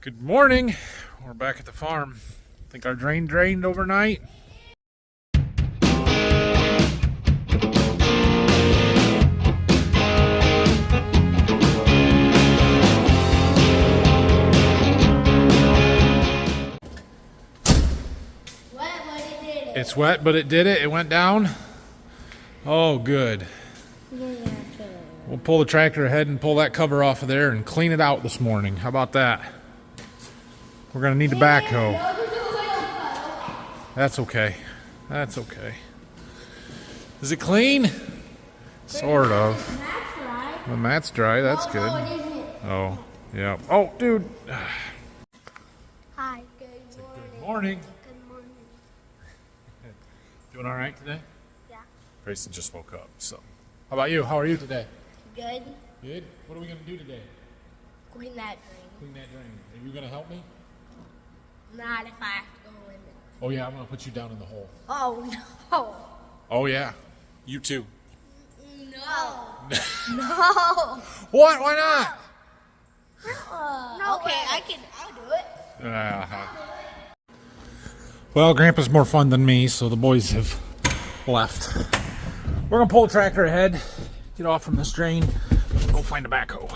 Good morning. We're back at the farm. Think our drain drained overnight. It's wet, but it did it. It went down. Oh, good. We'll pull the tractor ahead and pull that cover off of there and clean it out this morning. How about that? We're going to need a backhoe. That's okay. That's okay. Is it clean? Sort of. The mat's dry. That's good. Oh, yeah. Oh, dude. Hi. Good morning. Good morning. Doing all right today? Yeah. Grayson just woke up, so. How about you? How are you today? Good. Good? What are we going to do today? Clean that drain. Clean that drain. Are you going to help me? Not if I have to go in it. Oh, yeah, I'm going to put you down in the hole. Oh, no. Oh, yeah. You too. No. No. What? Why not? No okay, way. I'll do it. Well, Grandpa's more fun than me, so the boys have left. We're going to pull the tractor ahead, get off from this drain, and go find a backhoe.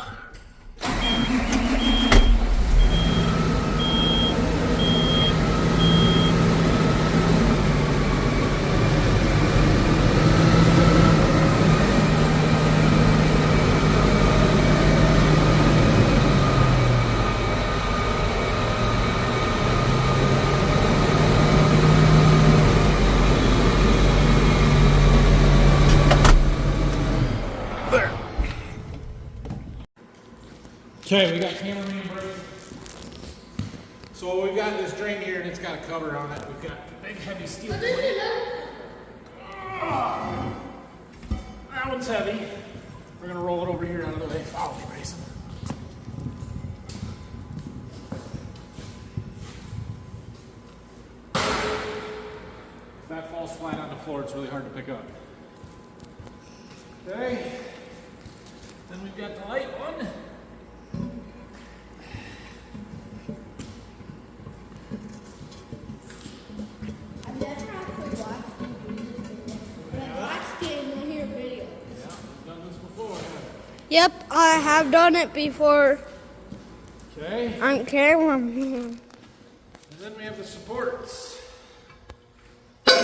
Okay, we got cameraman brake. So we've got this drain here and it's got a cover on it. We've got big heavy steel plate. That one's heavy. We're gonna roll it over here out of the way. Follow me, Mason. If that falls flat on the floor, it's really hard to pick up. Okay. Then we've got the light one. Yep, I have done it before. Okay. On camera. And then we have the supports. And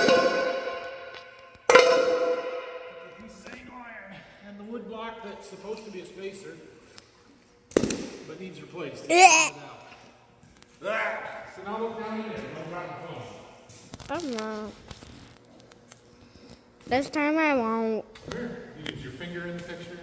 the wood block that's supposed to be a spacer, but needs replaced. Yeah. So now look down in there. Don't drop the phone. I'm not. This time I won't. Sure. You get your finger in the picture.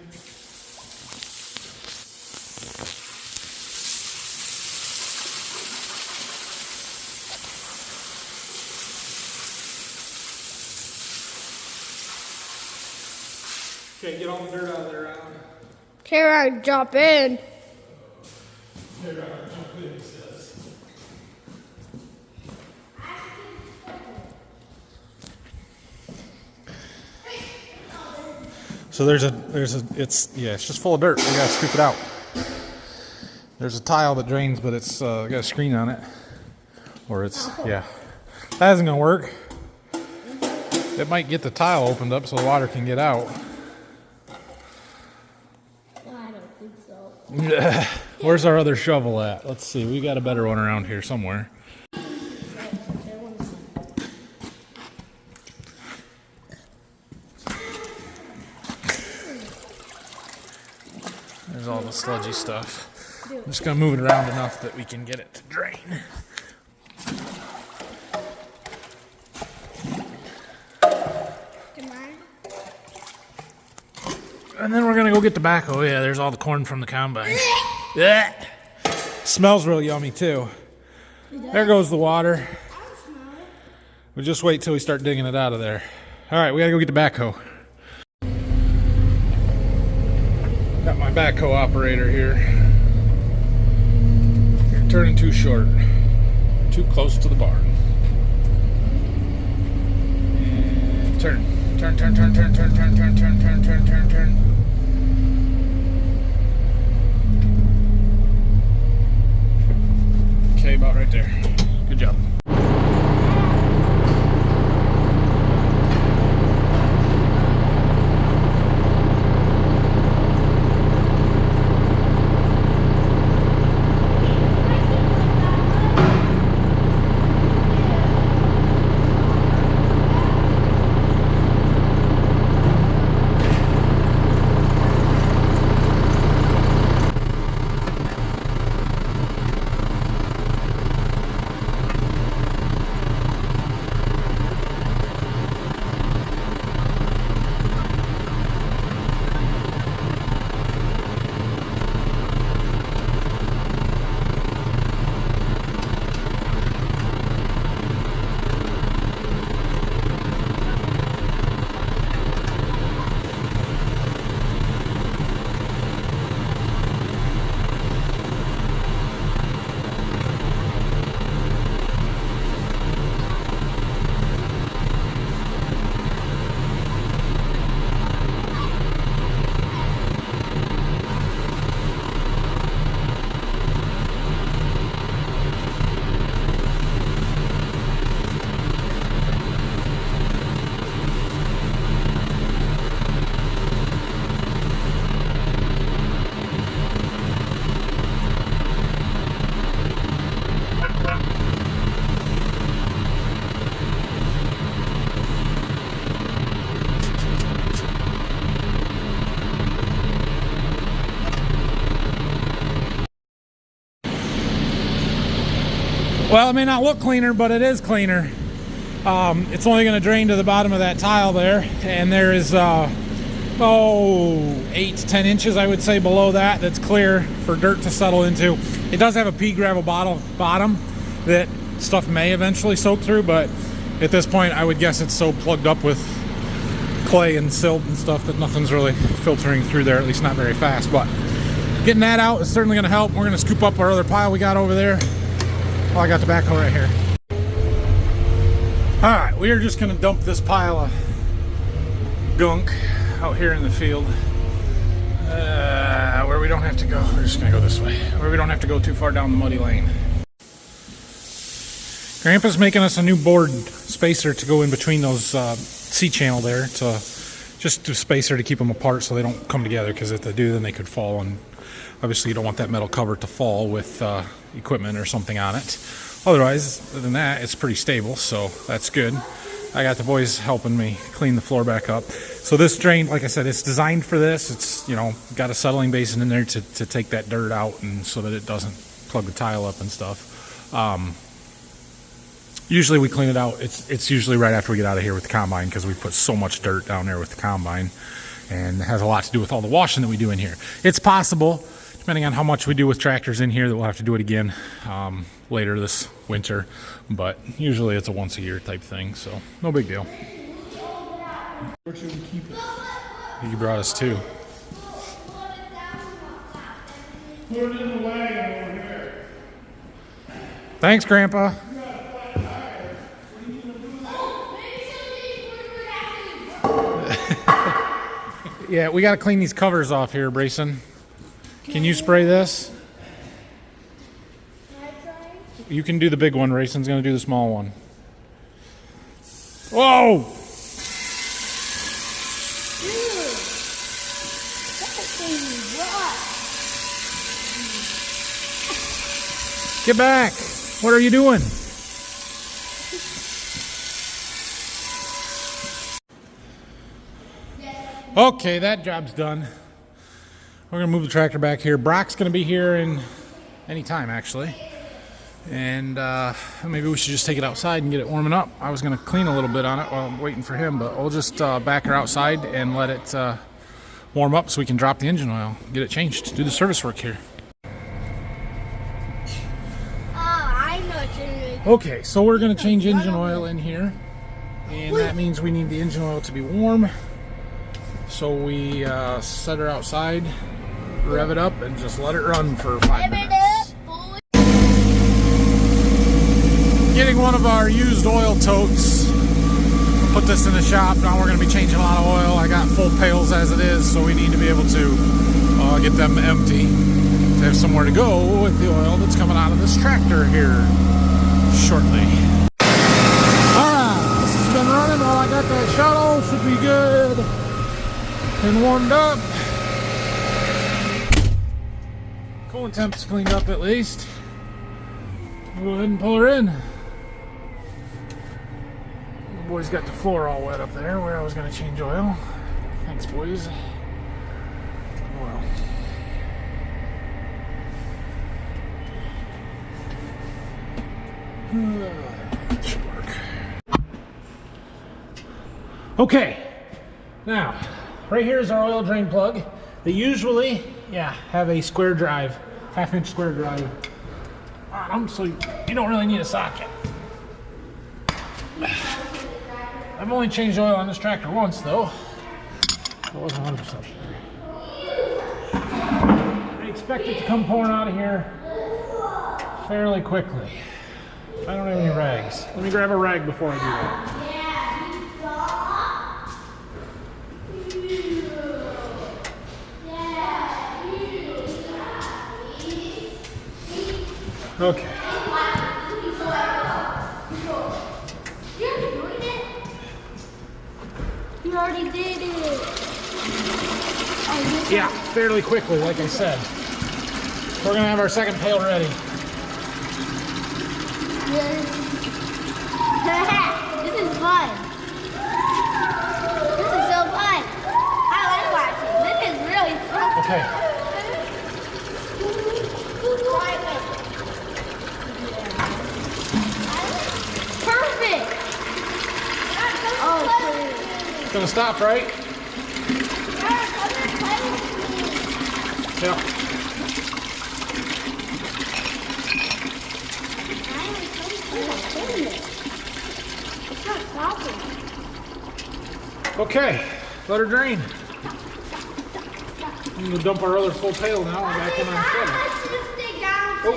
Okay, get all the dirt out of there, Alan. Kara, jump in. Jump in, he says. So it's just full of dirt. We gotta scoop it out. There's a tile that drains, but it's got a screen on it. Or yeah. That isn't gonna work. It might get the tile opened up so the water can get out. Where's our other shovel at? Let's see. We got a better one around here somewhere. There's all the sludgy stuff. I'm just going to move it around enough that we can get it to drain. And then we're going to go get the backhoe. Yeah, there's all the corn from the combine. Yeah. Smells real yummy, too. There goes the water. We'll just wait till we start digging it out of there. All right, we got to go get the backhoe. Got my backhoe operator here. You're turning too short. Too close to the barn. And turn. Turn, turn, turn, turn, turn, turn, turn, turn, turn, turn, turn, turn. about right there. Good job. Well, it may not look cleaner, but it is cleaner. It's only going to drain to the bottom of that tile there, and there is 8 to 10 inches, I would say, below that that's clear for dirt to settle into. It does have a pea gravel bottom that stuff may eventually soak through, but at this point I would guess it's so plugged up with clay and silt and stuff that nothing's really filtering through there, at least not very fast. But getting that out is certainly going to help. We're going to scoop up our other pile we got over there. Oh, I got the backhoe right here. All right, we are just going to dump this pile of gunk out here in the field where we don't have to go. We're just going to go this way, where we don't have to go too far down the muddy lane. Grandpa's making us a new board spacer to go in between those C-channel there, to just a spacer to keep them apart so they don't come together, because if they do, then they could fall, and obviously you don't want that metal cover to fall with equipment or something on it. Otherwise, other than that, it's pretty stable, so that's good. I got the boys helping me clean the floor back up. So this drain, like I said, it's designed for this. It's, you know, got a settling basin in there to take that dirt out, and so that it doesn't plug the tile up and stuff. Usually we clean it out. It's usually right after we get out of here with the combine, because we put so much dirt down there with the combine, and it has a lot to do with all the washing that we do in here. It's possible, depending on how much we do with tractors in here, that we'll have to do it again later this winter, but usually it's a once a year type thing, so no big deal. Where should we keep it? You brought us two. Put it in the wagon over here. Thanks, Grandpa. Yeah, we got to clean these covers off here, Brayson. Can you spray this? You can do the big one. Rayson's going to do the small one. Whoa! Dude, that thing rots. Get back! What are you doing? Okay, that job's done. We're going to move the tractor back here. Brock's going to be here in any time, actually. And maybe we should just take it outside and get it warming up. I was going to clean a little bit on it while I'm waiting for him, but we'll just back her outside and let it warm up so we can drop the engine oil, get it changed, do the service work here. I know what you're making. Okay, so we're going to change engine oil in here, and that means we need the engine oil to be warm. So we set her outside, rev it up, and just let it run for 5 minutes. Getting one of our used oil totes. Put this in the shop. Now we're going to be changing a lot of oil. I got full pails as it is, so we need to be able to get them empty. to have somewhere to go with the oil that's coming out of this tractor here shortly. Alright, this has been running while I got that shuttle. Should be good and warmed up. Coolant temp's cleaned up at least. Go ahead and pull her in. The boys got the floor all wet up there where I was going to change oil. Thanks, boys. Well. That should work. Okay. Now, right here is our oil drain plug. They usually, have a square drive, half-inch square drive on them, so you don't really need a socket. I've only changed oil on this tractor once, though. I wasn't 100% sure. I expect it to come pouring out of here fairly quickly. I don't have any rags. Let me grab a rag before I do that. Okay. You already did it. Yeah, fairly quickly, like I said. We're gonna have our second pail ready. This is fun. This is so fun. I like watching. This is really fun. Okay. Perfect. Oh, It's gonna stop, right? Yeah. It's not stopping. Okay, let her drain. I'm gonna dump our other full pail now and back in on shredder. Let's just dig down to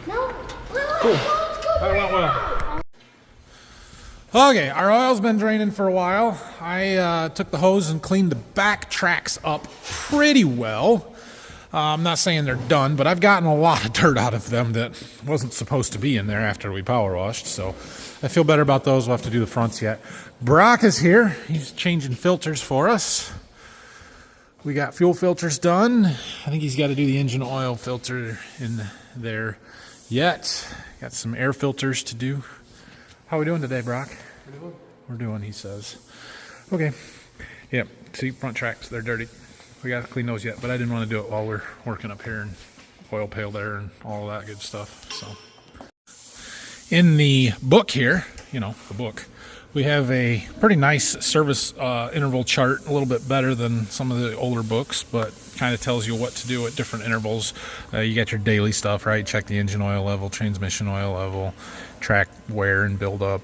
No. Cool. That went well. Okay, our oil's been draining for a while. I took the hose and cleaned the back tracks up pretty well. I'm not saying they're done, but I've gotten a lot of dirt out of them that wasn't supposed to be in there after we power washed, so I feel better about those. We'll have to do the fronts yet. Brock is here. He's changing filters for us. We got fuel filters done. I think he's got to do the engine oil filter in there yet. Got some air filters to do. How are we doing today, Brock? We're doing, he says. Okay. Yep. See, front tracks, they're dirty. We got to clean those yet, but I didn't want to do it while we're working up here and oil pail there and all of that good stuff. So, in the book here, the book, we have a pretty nice service interval chart, a little bit better than some of the older books, but kind of tells you what to do at different intervals. You got your daily stuff, right? Check the engine oil level, transmission oil level, track wear and build up.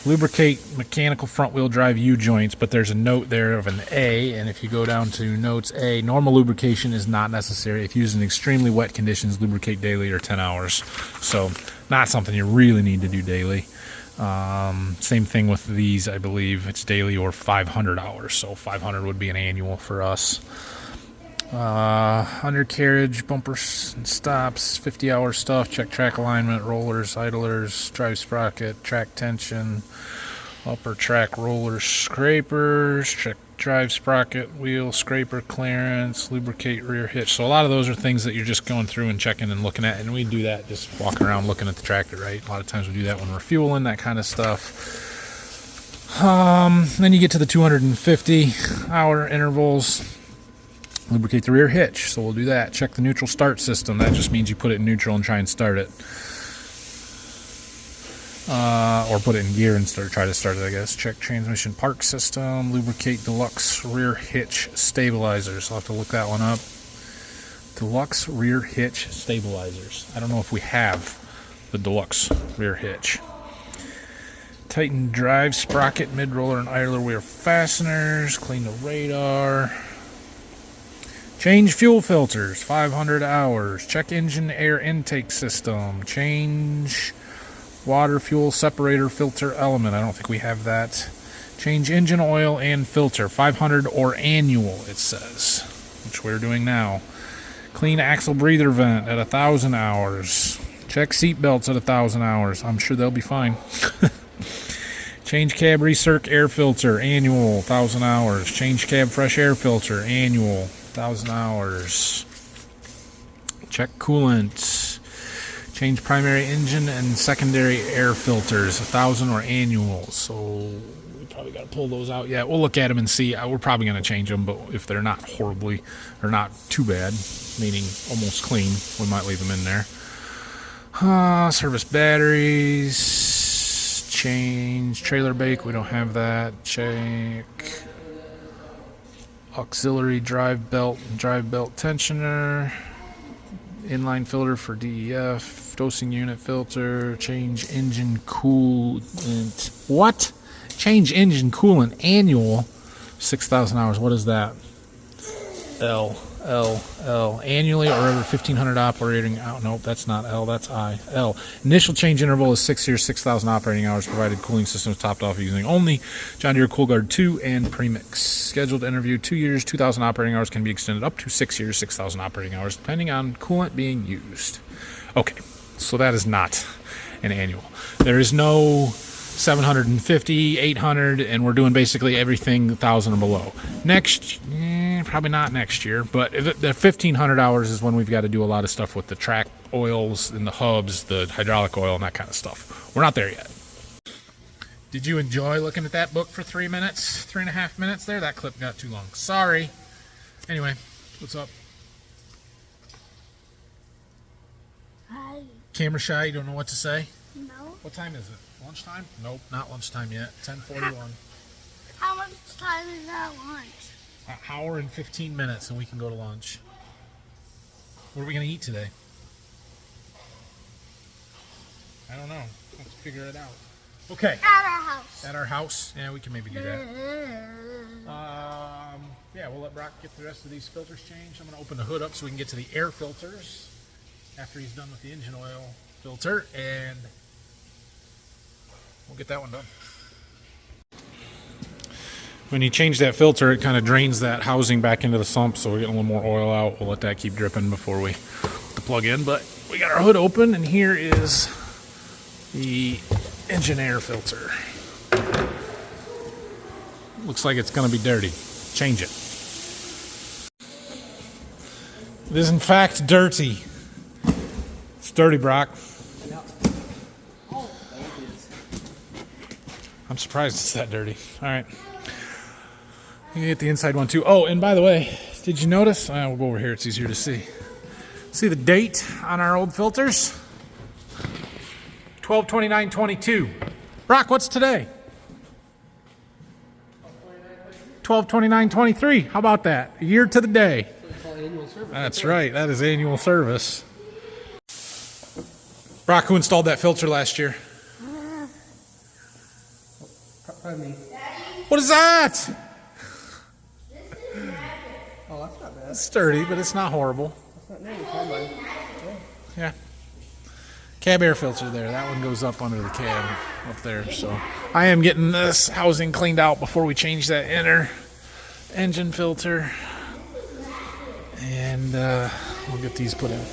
Lubricate mechanical front wheel drive U-joints, but there's a note there of an A, and if you go down to notes A, normal lubrication is not necessary. If used in extremely wet conditions, lubricate daily or 10 hours. So not something you really need to do daily. Same thing with these, I believe it's daily or 500 hours, so 500 would be an annual for us. Undercarriage, bumpers and stops, 50-hour stuff, check track alignment, rollers, idlers, drive sprocket, track tension, upper track rollers, scrapers, check drive sprocket, wheel scraper clearance, lubricate rear hitch. So a lot of those are things that you're just going through and checking and looking at, and we do that just walking around looking at the tractor, right? A lot of times we do that when we're fueling, that kind of stuff. Then you get to the 250-hour intervals. Lubricate the rear hitch, so we'll do that. Check the neutral start system. That just means you put it in neutral and try and start it. Or put it in gear and try to start it, I guess. Check transmission park system. Lubricate deluxe rear hitch stabilizers. I'll have to look that one up. Deluxe rear hitch stabilizers. I don't know if we have the deluxe rear hitch. Tighten drive sprocket, mid-roller, and idler wheel fasteners. Clean the radar. Change fuel filters, 500 hours. Check engine air intake system. Change water fuel separator filter element. I don't think we have that. Change engine oil and filter, 500 or annual, it says, which we're doing now. Clean axle breather vent at 1,000 hours. Check seat belts at 1,000 hours. I'm sure they'll be fine. Change cab recirc air filter, annual, 1,000 hours. Change cab fresh air filter, annual, 1,000 hours. Check coolant. Change primary engine and secondary air filters, 1,000 or annual. So we probably got to pull those out. Yeah, we'll look at them and see. We're probably going to change them, but if they're not horribly or not too bad, meaning almost clean, we might leave them in there. Service batteries. Change trailer bake. We don't have that. Check auxiliary drive belt tensioner. Inline filter for DEF, dosing unit filter, change engine coolant. What? Change engine coolant annual, 6,000 hours. What is that? L. Annually or over 1,500 operating out. Nope, that's not L, that's I. L. Initial change interval is 6 years, 6,000 operating hours, provided cooling system is topped off using only John Deere CoolGuard 2 and Premix. Scheduled interview 2 years, 2,000 operating hours can be extended up to 6 years, 6,000 operating hours, depending on coolant being used. Okay, so that is not an annual. There is no 750, 800, and we're doing basically everything 1,000 or below. Next, probably not next year, but the 1,500 hours is when we've got to do a lot of stuff with the track oils and the hubs, the hydraulic oil, and that kind of stuff. We're not there yet. Did you enjoy looking at that book for 3 minutes, 3.5 minutes there? That clip got too long. Sorry. Anyway, what's up? Hi. Camera shy, you don't know what to say? No. What time is it? Lunchtime? Nope, not lunchtime yet. 10:41. How much time is that lunch? An hour and 15 minutes and we can go to lunch. What are we going to eat today? I don't know. Let's figure it out. Okay. At our house. At our house? Yeah, we can maybe do that. Yeah, we'll let Brock get the rest of these filters changed. I'm going to open the hood up so we can get to the air filters after he's done with the engine oil filter, and we'll get that one done. When you change that filter, it kind of drains that housing back into the sump, so we're getting a little more oil out. We'll let that keep dripping before we put the plug in. But we got our hood open, and here is the engine air filter. Looks like it's going to be dirty. Change it. It is in fact dirty. It's dirty, Brock. I'm surprised it's that dirty. All right. You can get the inside one too. Oh, and by the way, did you notice? We'll go over here. It's easier to see. See the date on our old filters? 12/29/22. Brock, what's today? 12/29/23. How about that? A year to the day. That's right. That is annual service. Brock, who installed that filter last year? Probably me. What is that? Oh, that's not bad. It's sturdy, but it's not horrible. That's not new. Combine. Yeah. Cab air filter there. That one goes up under the cab up there. So I am getting this housing cleaned out before we change that inner engine filter. And we'll get these put in.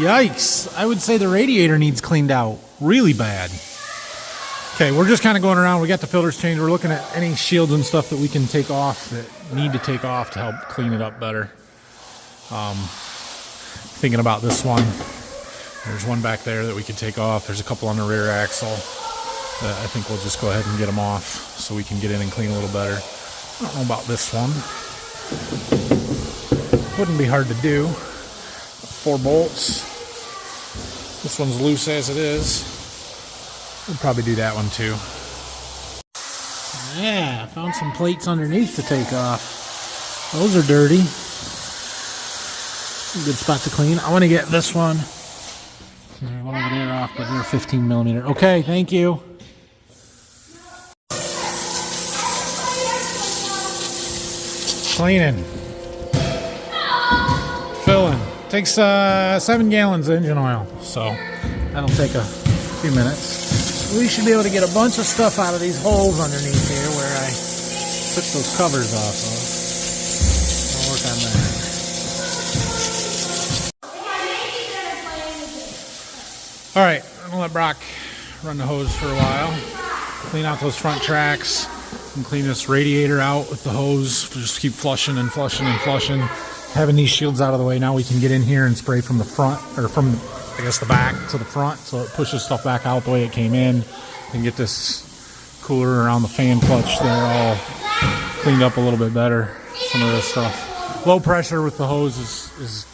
Yikes. I would say the radiator needs cleaned out really bad. Okay, we're just kind of going around. We got the filters changed. We're looking at any shields and stuff that we can take off, that need to take off to help clean it up better. Thinking about this one. There's one back there that we could take off. There's a couple on the rear axle. I think we'll just go ahead and get them off so we can get in and clean a little better. I don't know about this one. Wouldn't be hard to do. 4 bolts. This one's loose as it is. We'll probably do that one too. Yeah, found some plates underneath to take off. Those are dirty. Good spot to clean. I want to get this one. One over there off, but they're 15 millimeter. Okay, thank you. Cleaning. Filling. Takes 7 gallons of engine oil, so that'll take a few minutes. we should be able to get a bunch of stuff out of these holes underneath here where I took those covers off of. I'll work on that. All right, I'm gonna let Brock run the hose for a while. Clean out those front tracks and clean this radiator out with the hose. Just keep flushing and flushing and flushing. Having these shields out of the way, now we can get in here and spray from the front, or from, I guess, the back to the front, so it pushes stuff back out the way it came in, and get this cooler around the fan clutch there all cleaned up a little bit better. Some of this stuff. Low pressure with the hose is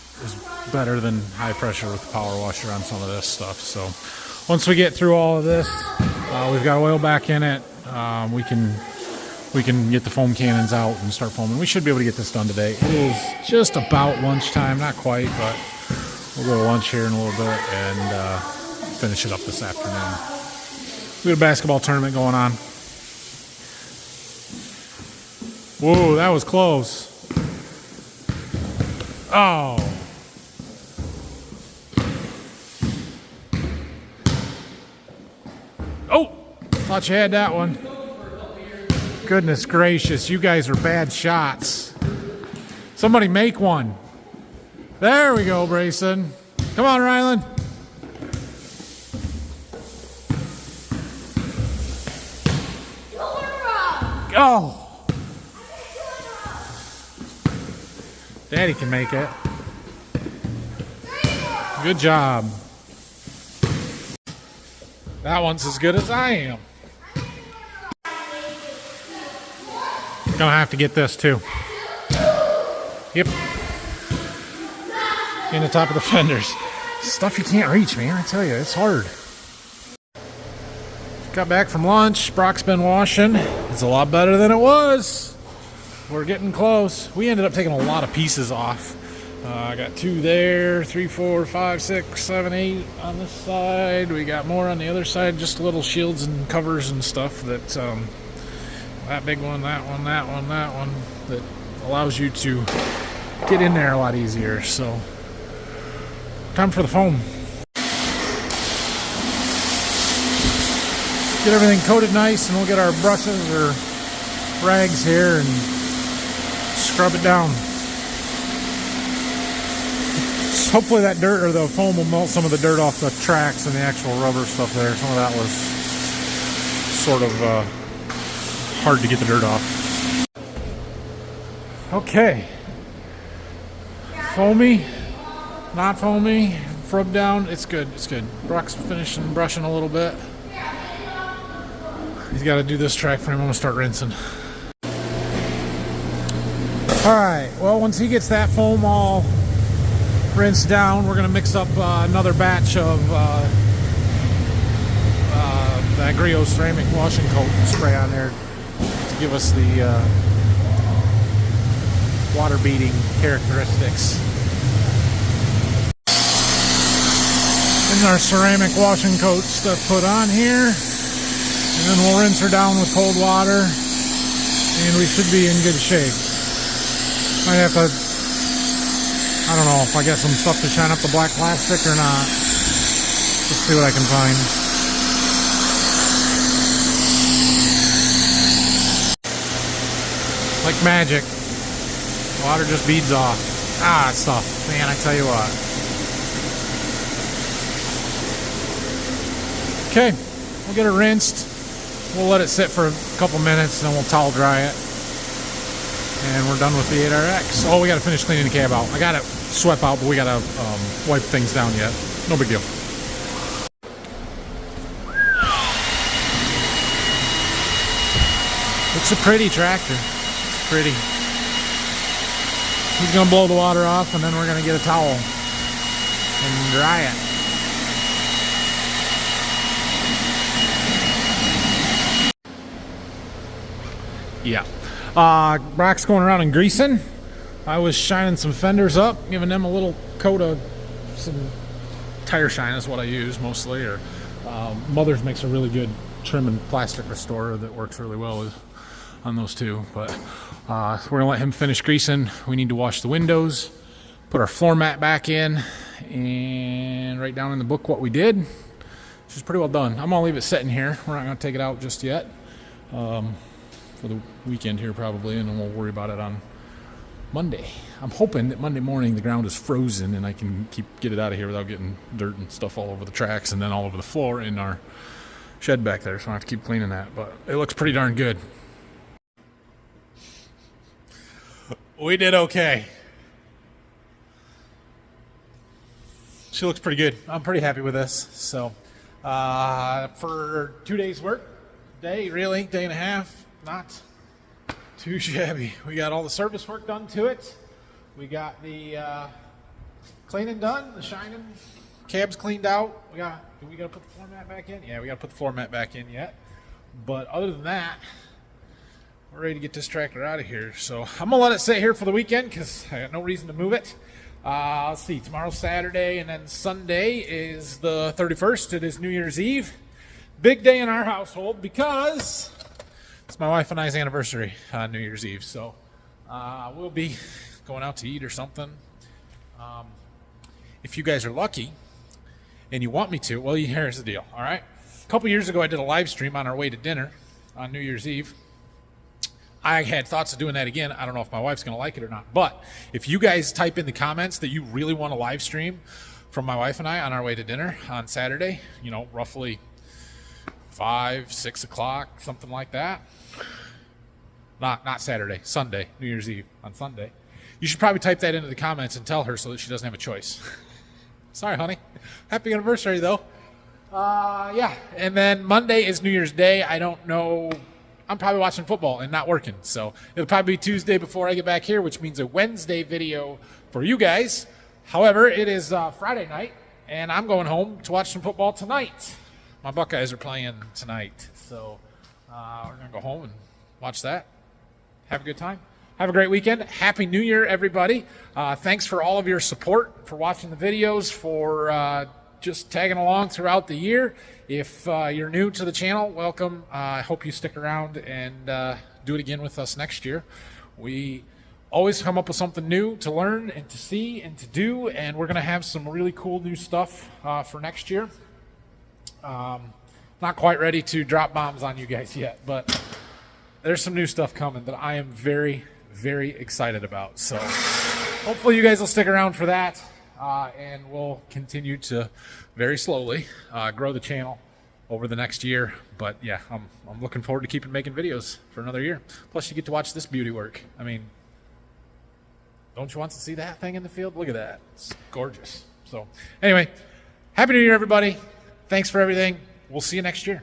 better than high pressure with the power washer on some of this stuff. So once we get through all of this, we've got oil back in it. We can get the foam cannons out and start foaming. We should be able to get this done today. It is just about lunchtime, not quite, but we'll go to lunch here in a little bit and finish it up this afternoon. We got a basketball tournament going on. Whoa, that was close. Oh. Oh, thought you had that one. Goodness gracious, you guys are bad shots. Somebody make one. There we go, Brayson. Come on, Ryland. Oh. Daddy can make it. Good job. That one's as good as I am. Gonna have to get this too. Yep. In the top of the fenders. Stuff you can't reach, man. I tell you, it's hard. Got back from lunch. Brock's been washing. It's a lot better than it was. We're getting close. We ended up taking a lot of pieces off. I got 2 there, 3, 4, 5, 6, 7, 8 on this side. We got more on the other side, just little shields and covers and stuff that, that big one, that one, that one, that one, that allows you to get in there a lot easier. So, time for the foam. Get everything coated nice, and we'll get our brushes or rags here and scrub it down. Hopefully that dirt or the foam will melt some of the dirt off the tracks and the actual rubber stuff there. Some of that was sort of hard to get the dirt off. Okay. Foamy, not foamy, rub down. It's good. It's good. Brock's finishing brushing a little bit. He's got to do this track frame. I'm going to start rinsing. All right. Well, once he gets that foam all rinsed down, we're going to mix up another batch of that Griot ceramic washing coat and spray on there to give us the water beading characteristics. And our ceramic washing coat stuff put on here, and then we'll rinse her down with cold water, and we should be in good shape. Might have to, I don't know if I get some stuff to shine up the black plastic or not. Let's see what I can find. Like magic. Water just beads off. Ah, it's tough. Man, I tell you what. Okay, we'll get it rinsed. We'll let it sit for a couple minutes, and then we'll towel dry it. And we're done with the 8RX. Oh, we got to finish cleaning the cab out. I got it swept out, but we got to wipe things down yet. No big deal. It's a pretty tractor. It's pretty. He's going to blow the water off, and then we're going to get a towel and dry it. Yeah. Brock's going around and greasing. I was shining some fenders up, giving them a little coat of some tire shine is what I use mostly. Or Mother's makes a really good trim and plastic restorer that works really well on those two. But we're gonna let him finish greasing. We need to wash the windows, put our floor mat back in, and write down in the book what we did. She's pretty well done. I'm gonna leave it sitting here. We're not gonna take it out just yet. For the weekend here probably, and then we'll worry about it on Monday. I'm hoping that Monday morning the ground is frozen and I can get it out of here without getting dirt and stuff all over the tracks and then all over the floor in our shed back there. So I have to keep cleaning that, but it looks pretty darn good. We did okay. She looks pretty good. I'm pretty happy with this. So for 2 days work, day and a half, not too shabby. We got all the service work done to it. We got the cleaning done, the shining, cabs cleaned out. We got to put the floor mat back in? Yeah, we got to put the floor mat back in yet. But other than that, we're ready to get this tractor out of here. So I'm gonna let it sit here for the weekend because I got no reason to move it. Let's see, tomorrow's Saturday, and then Sunday is the 31st. It is New Year's Eve. Big day in our household because it's my wife and I's anniversary on New Year's Eve. So we'll be going out to eat or something. If you guys are lucky and you want me to, well, here's the deal, all right? A couple years ago, I did a live stream on our way to dinner on New Year's Eve. I had thoughts of doing that again. I don't know if my wife's going to like it or not. But if you guys type in the comments that you really want a live stream from my wife and I on our way to dinner on Saturday, you know, roughly 5, 6 o'clock, something like that. Not Saturday, Sunday, New Year's Eve on Sunday. You should probably type that into the comments and tell her so that she doesn't have a choice. Sorry, honey. Happy anniversary, though. Yeah, and then Monday is New Year's Day. I don't know. I'm probably watching football and not working. So it'll probably be Tuesday before I get back here, which means a Wednesday video for you guys. However, it is Friday night, and I'm going home to watch some football tonight. My Buckeyes are playing tonight. So we're going to go home and watch that. Have a good time. Have a great weekend. Happy New Year, everybody. Thanks for all of your support, for watching the videos, for just tagging along throughout the year. If you're new to the channel, welcome. I hope you stick around and do it again with us next year. We always come up with something new to learn and to see and to do, and we're going to have some really cool new stuff for next year. Not quite ready to drop bombs on you guys yet, but there's some new stuff coming that I am very, very excited about. So hopefully you guys will stick around for that. And we'll continue to very slowly grow the channel over the next year. But yeah, I'm looking forward to keeping making videos for another year. Plus, you get to watch this beauty work. I mean, don't you want to see that thing in the field? Look at that. It's gorgeous. So anyway, Happy New Year, everybody. Thanks for everything. We'll see you next year.